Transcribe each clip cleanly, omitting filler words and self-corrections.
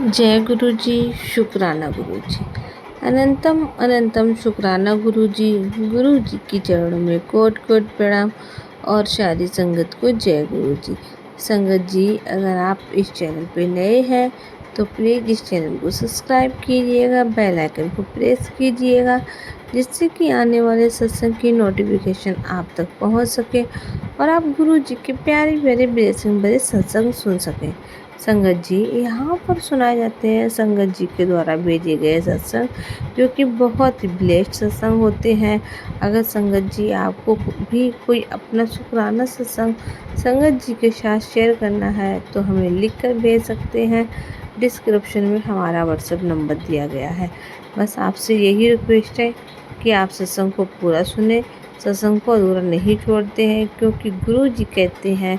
जय गुरु जी। शुक्राना गुरु जी। अनंतम अनंतम शुक्राना गुरु जी की चरणों में कोट कोट प्रणाम और सारी संगत को जय गुरु जी। संगत जी, अगर आप इस चैनल पे नए हैं तो प्लीज़ इस चैनल को सब्सक्राइब कीजिएगा, बेल आइकन को प्रेस कीजिएगा, जिससे कि आने वाले सत्संग की नोटिफिकेशन आप तक पहुंच सके और आप गुरु जी के प्यारे प्यारे ब्लेसिंग भरे सत्संग सुन सकें। संगत जी, यहाँ पर सुनाए जाते हैं संगत जी के द्वारा भेजे गए सत्संग, जो कि बहुत ही ब्लेस्ड सत्संग होते हैं। अगर संगत जी आपको भी कोई अपना शुक्राना सत्संग संगत जी के साथ शेयर करना है तो हमें लिख कर भेज सकते हैं। डिस्क्रिप्शन में हमारा व्हाट्सएप नंबर दिया गया है। बस आपसे यही रिक्वेस्ट है कि आप सत्संग को पूरा सुने, सत्संग को अधूरा नहीं छोड़ते हैं, क्योंकि गुरु जी कहते हैं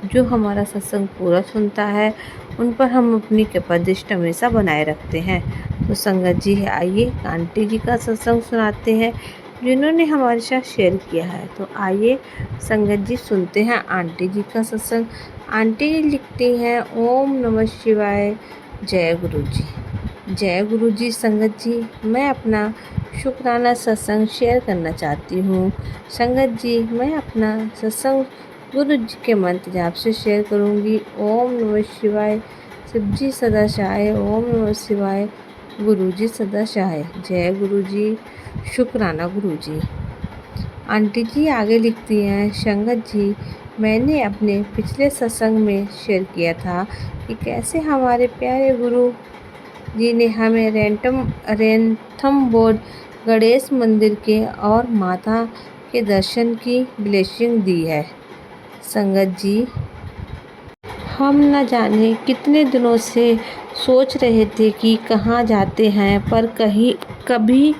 जो हमारा सत्संग पूरा सुनता है उन पर हम अपनी कृपा दृष्टि हमेशा बनाए रखते हैं। तो संगत जी, आइए आंटी जी का सत्संग सुनाते हैं जिन्होंने हमारे साथ शेयर किया है। तो आइए संगत जी सुनते हैं आंटी जी का सत्संग। आंटी जी लिखती हैं, ओम नमः शिवाय, जय गुरु जी। जय गुरु जी। संगत जी, मैं अपना शुक्राना सत्संग शेयर करना चाहती हूँ। संगत जी, मैं अपना सत्संग गुरु जी के मंत्र जाप से शेयर करूँगी। ओम नमः शिवाय, शिव जी सदा सहाय। ओम नमः शिवाय, गुरु जी सदा सहाय। जय गुरु जी। शुक्राना गुरु जी। आंटी जी आगे लिखती हैं, संगत जी, मैंने अपने पिछले सत्संग में शेयर किया था कि कैसे हमारे प्यारे गुरु जी ने हमें रेंथम बोर्ड गणेश मंदिर के और माता के दर्शन की ब्लेसिंग दी है। संगत जी, हम न जाने कितने दिनों से सोच रहे थे कि कहाँ जाते हैं, पर कभी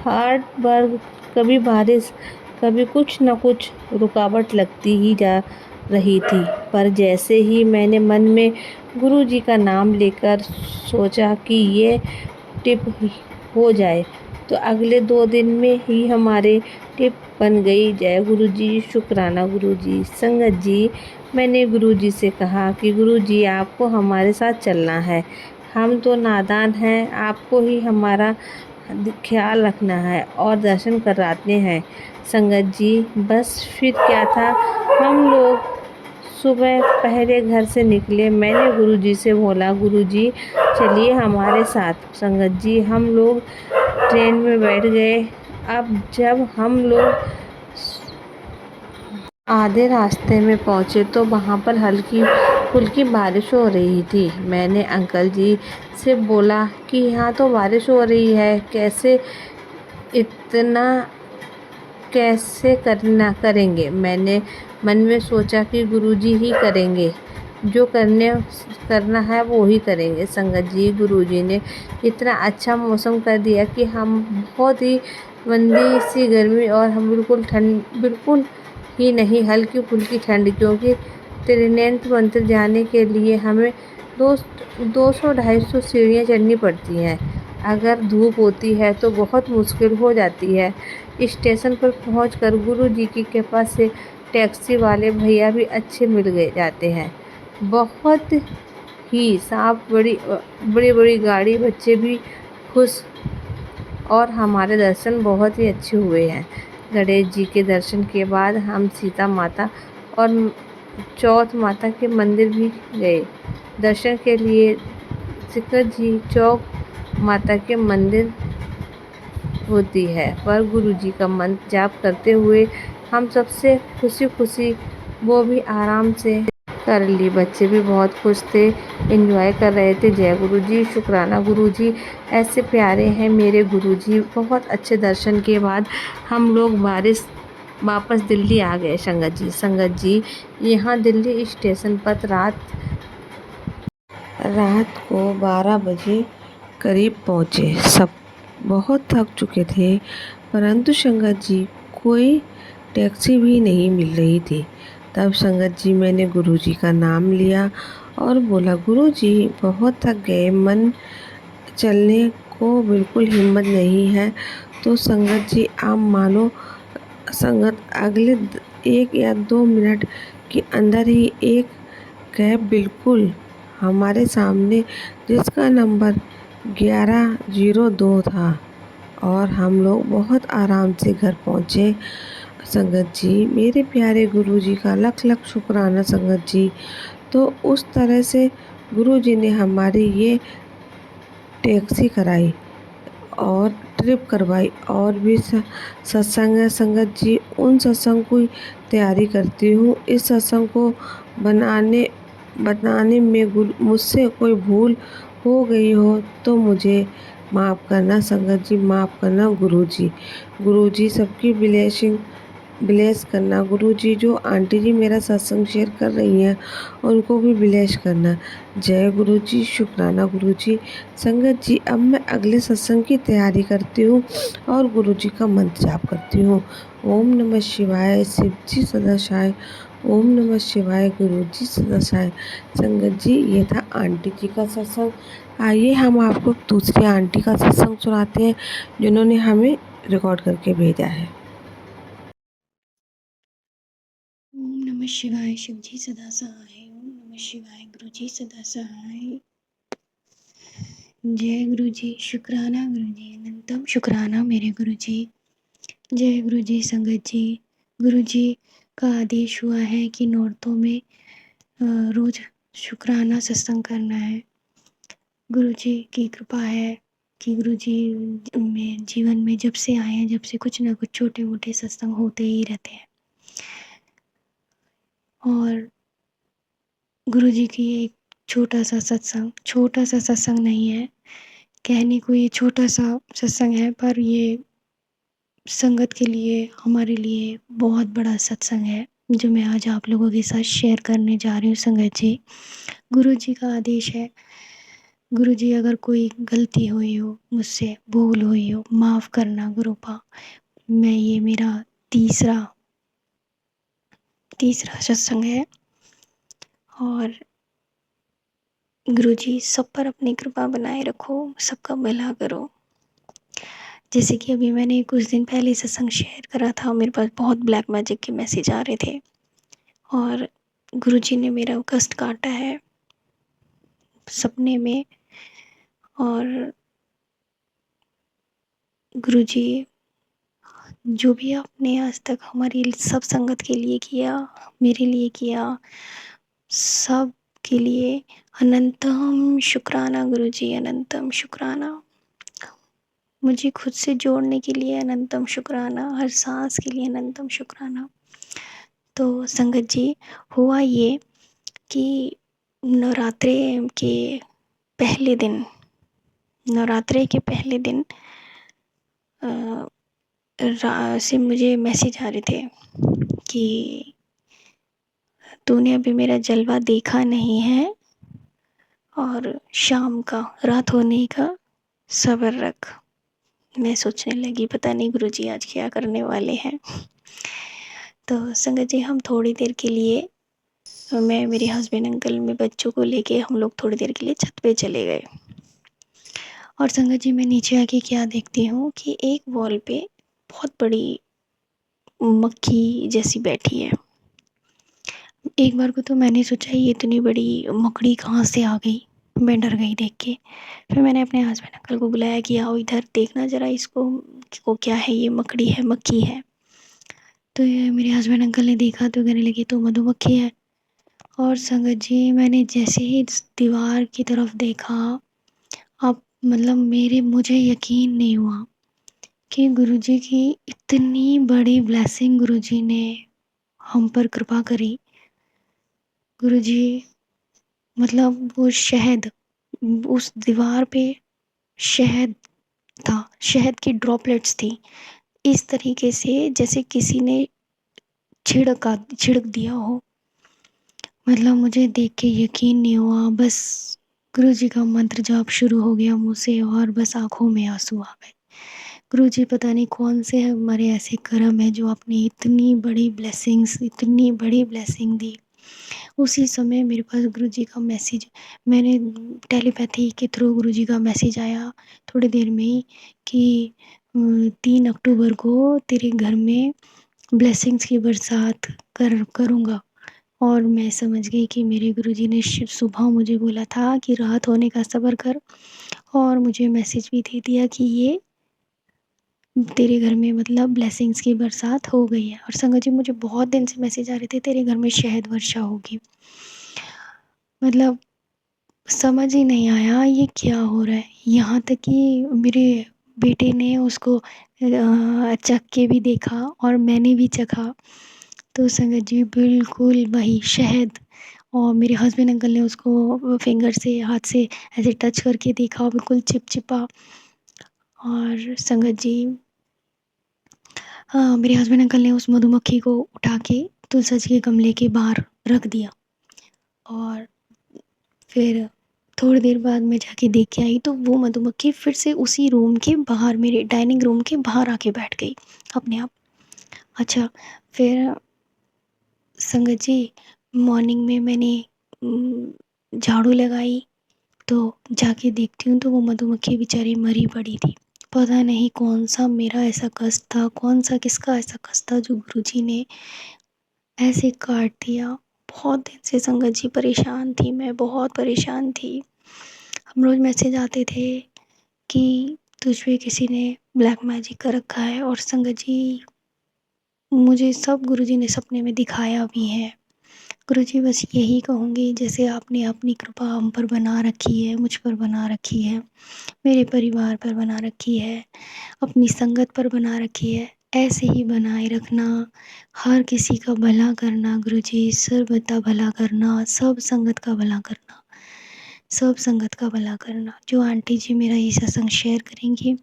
हार्ड वर्क, कभी बारिश, कभी कुछ न कुछ रुकावट लगती ही जा रही थी। पर जैसे ही मैंने मन में गुरु जी का नाम लेकर सोचा कि ये टिप हो जाए, तो अगले 2 दिन में ही हमारे टिप बन गई। जय गुरु जी। शुक्राना गुरु जी। संगत जी, मैंने गुरु जी से कहा कि गुरु जी, आपको हमारे साथ चलना है, हम तो नादान हैं, आपको ही हमारा ख्याल रखना है और दर्शन कराते हैं। संगत जी, बस फिर क्या था, हम लोग सुबह पहले घर से निकले। मैंने गुरुजी से बोला, गुरुजी चलिए हमारे साथ। संगत जी, हम लोग ट्रेन में बैठ गए। अब जब हम लोग आधे रास्ते में पहुँचे तो वहाँ पर हल्की फुल्की बारिश हो रही थी। मैंने अंकल जी से बोला कि यहाँ तो बारिश हो रही है, इतना कैसे करेंगे। मैंने मन में सोचा कि गुरुजी ही करेंगे, जो करना है वो ही करेंगे। संगत जी, गुरुजी ने इतना अच्छा मौसम कर दिया कि हम बहुत ही मंदी सी गर्मी और हम बिल्कुल ही नहीं, हल्की फुल्की ठंड, क्योंकि त्रिनेत्र मंदिर जाने के लिए हमें 200-250 सीढ़ियाँ चढ़नी पड़ती हैं। अगर धूप होती है तो बहुत मुश्किल हो जाती है। स्टेशन पर पहुंचकर गुरु जी की कृपा से टैक्सी वाले भैया भी अच्छे मिल जाते हैं। बहुत ही साफ बड़ी बड़ी गाड़ी, बच्चे भी खुश, और हमारे दर्शन बहुत ही अच्छे हुए हैं। गणेश जी के दर्शन के बाद हम सीता माता और चौथ माता के मंदिर भी गए दर्शन के लिए। शिखर जी चौक माता के मंदिर होती है, पर गुरु जी का मंत्र जाप करते हुए हम सबसे खुशी वो भी आराम से कर ली। बच्चे भी बहुत खुश थे, एंजॉय कर रहे थे। जय गुरु जी। शुक्राना गुरु जी, ऐसे प्यारे हैं मेरे गुरु जी। बहुत अच्छे दर्शन के बाद हम लोग वापस दिल्ली आ गए। संगत जी, यहाँ दिल्ली स्टेशन पर रात को 12 बजे करीब पहुँचे। सब बहुत थक चुके थे, परंतु संगत जी कोई टैक्सी भी नहीं मिल रही थी। तब संगत जी, मैंने गुरुजी का नाम लिया और बोला, गुरुजी बहुत थक गए, मन चलने को बिल्कुल हिम्मत नहीं है। तो संगत जी, आप मानो, संगत अगले 1 या 2 मिनट के अंदर ही एक कैब बिल्कुल हमारे सामने जिसका नंबर 1102 था और हम लोग बहुत आराम से घर पहुँचे। संगत जी, मेरे प्यारे गुरुजी का लख लख शुक्राना संगत जी। तो उस तरह से गुरुजी ने हमारी ये टैक्सी कराई और ट्रिप करवाई और भी सत्संग है संगत जी। उन सत्संग की तैयारी करती हूँ। इस सत्संग को बनाने बताने में मुझसे कोई भूल हो गई हो तो मुझे माफ़ करना संगत जी, माफ़ करना गुरुजी। गुरुजी सबकी ब्लेस करना गुरुजी। जो आंटी जी मेरा सत्संग शेयर कर रही हैं उनको भी ब्लेस करना। जय गुरुजी, शुक्राना गुरुजी। संगत जी, अब मैं अगले सत्संग की तैयारी करती हूँ और गुरुजी का मंत्र जाप करती हूँ। ओम नमः शिवाय, शिव जी सदा सहाय। ओम नमः शिवाय, गुरु जी सदा सहाय। संगत जी, ये था आंटी जी का सत्संग। आइए हम आपको दूसरी आंटी का सत्संग सुनाते हैं जिन्होंने हमें रिकॉर्ड करके भेजा है। ओम नमः शिवाय, शिव जी सदा सहाय। ओम नमः शिवाय, गुरु जी सदा सहाय। जय गुरु जी, शुक्राना गुरु जी, अनंतम शुक्राना मेरे गुरु जी। जय गुरु जी संगत जी। गुरु जी का आदेश हुआ है कि नौरतों में रोज शुक्राना सत्संग करना है। गुरु जी की कृपा है कि गुरु जी में जीवन में जब से आए हैं, जब से कुछ ना कुछ छोटे मोटे सत्संग होते ही रहते हैं। और गुरु जी की एक छोटा सा सत्संग नहीं है, कहने को ये छोटा सा सत्संग है, पर ये संगत के लिए, हमारे लिए बहुत बड़ा सत्संग है जो मैं आज आप लोगों के साथ शेयर करने जा रही हूँ संगत जी। गुरु जी का आदेश है, गुरु जी अगर कोई गलती हुई हो मुझसे, भूल हुई हो, माफ़ करना गुरुपा। मैं ये मेरा तीसरा सत्संग है और गुरु जी सब पर अपनी कृपा बनाए रखो, सबका भला करो। जैसे कि अभी मैंने कुछ दिन पहले सत्संग शेयर करा था, मेरे पास बहुत ब्लैक मैजिक के मैसेज आ रहे थे और गुरुजी ने मेरा कष्ट काटा है सपने में। और गुरुजी, जो भी आपने आज तक हमारी सब संगत के लिए किया, मेरे लिए किया, सब के लिए अनंतम शुक्राना गुरुजी, अनंतम शुक्राना। मुझे खुद से जोड़ने के लिए अनंतम शुक्राना, हर सांस के लिए अनंतम शुक्राना। तो संगत जी, हुआ ये कि नवरात्रे के पहले दिन नवरात्रे के पहले दिन से मुझे मैसेज आ रहे थे कि तूने अभी मेरा जलवा देखा नहीं है और शाम का, रात होने का सब्र रख। मैं सोचने लगी पता नहीं गुरुजी आज क्या करने वाले हैं। तो संगत जी, हम थोड़ी देर के लिए, मैं, मेरे हस्बैंड अंकल में बच्चों को लेके हम लोग थोड़ी देर के लिए छत पे चले गए। और संगत जी, मैं नीचे आके क्या देखती हूँ कि एक वॉल पे बहुत बड़ी मक्खी जैसी बैठी है। एक बार को तो मैंने सोचा ये इतनी बड़ी मकड़ी कहाँ से आ गई, मैं डर गई देख के। फिर मैंने अपने हस्बैंड अंकल को बुलाया कि आओ इधर देखना ज़रा इसको, को क्या है, ये मकड़ी है, मक्खी है। तो ये मेरे हस्बैंड अंकल ने देखा तो कहने लगे तो मधुमक्खी है। और संगत जी, मैंने जैसे ही दीवार की तरफ देखा, अब मतलब मुझे यकीन नहीं हुआ कि गुरुजी की इतनी बड़ी ब्लेसिंग गुरुजी ने हम पर कृपा करी। गुरुजी मतलब वो शहद, उस दीवार पे शहद था, शहद की ड्रॉपलेट्स थी, इस तरीके से जैसे किसी ने छिड़क दिया हो। मतलब मुझे देख के यकीन नहीं हुआ। बस गुरुजी का मंत्र जाप शुरू हो गया मुँह से और बस आंखों में आंसू आ गए। गुरुजी पता नहीं कौन से हमारे ऐसे कर्म है जो आपने इतनी बड़ी ब्लेसिंग दी। उसी समय मेरे पास गुरुजी का मैसेज, मैंने टेलीपैथी के थ्रू गुरुजी का मैसेज आया थोड़ी देर में ही कि 3 अक्टूबर को तेरे घर में ब्लेसिंग्स की बरसात करूँगा। और मैं समझ गई कि मेरे गुरुजी ने सुबह मुझे बोला था कि रात होने का सब्र कर, और मुझे मैसेज भी दे दिया कि ये तेरे घर में मतलब ब्लेसिंग्स की बरसात हो गई है। और संगत जी, मुझे बहुत दिन से मैसेज आ रहे थे तेरे घर में शहद वर्षा होगी। मतलब समझ ही नहीं आया ये क्या हो रहा है। यहाँ तक कि मेरे बेटे ने उसको चख के भी देखा और मैंने भी चखा। तो संगत जी, बिल्कुल वही शहद। और मेरे हस्बैंड अंकल ने उसको फिंगर से, हाथ से ऐसे टच करके देखा, बिल्कुल चिपचिपा। और संगत जी, हाँ, मेरे हस्बैंड अंकल ने उस मधुमक्खी को उठा के तुलसी जी के गमले के बाहर रख दिया। और फिर थोड़ी देर बाद मैं जाके देख के आई तो वो मधुमक्खी फिर से उसी रूम के बाहर, मेरे डाइनिंग रूम के बाहर आके बैठ गई अपने आप। अच्छा, फिर संगत जी, मॉर्निंग में मैंने झाड़ू लगाई तो जाके देखती हूँ तो वो मधुमक्खी बेचारी मरी पड़ी थी। पता नहीं कौन सा मेरा ऐसा कष्ट था, कौन सा किसका ऐसा कष्ट था जो गुरुजी ने ऐसे काट दिया। बहुत दिन से संगत जी परेशान थी, मैं बहुत परेशान थी। हम रोज़ मैसेज आते थे कि तुझ पे किसी ने ब्लैक मैजिक कर रखा है। और संगत जी, मुझे सब गुरुजी ने सपने में दिखाया भी है। गुरुजी, बस यही कहूँगी, जैसे आपने अपनी कृपा हम पर बना रखी है, मुझ पर बना रखी है, मेरे परिवार पर बना रखी है, अपनी संगत पर बना रखी है, ऐसे ही बनाए रखना। हर किसी का भला करना गुरुजी, सर्वदा भला करना, सब संगत का भला करना, सब संगत का भला करना। जो आंटी जी मेरा ये सत्संग शेयर करेंगी,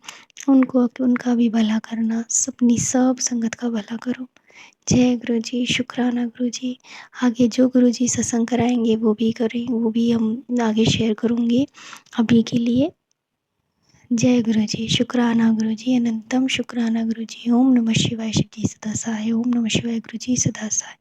उनको उनका भी भला करना, अपनी सब संगत का भला करो। जय गुरु जी, शुक्राना गुरु जी। आगे जो गुरु जी सत्संग कराएंगे वो भी करें, वो भी हम आगे शेयर करूँगी। अभी के लिए जय गुरु जी, शुक्राना गुरु जी, अनंतम शुक्राना गुरु जी। ओम नमः शिवाय, शिव जी सदा सहाय। ओम नमः शिवाय गुरु जी सदा सहाय।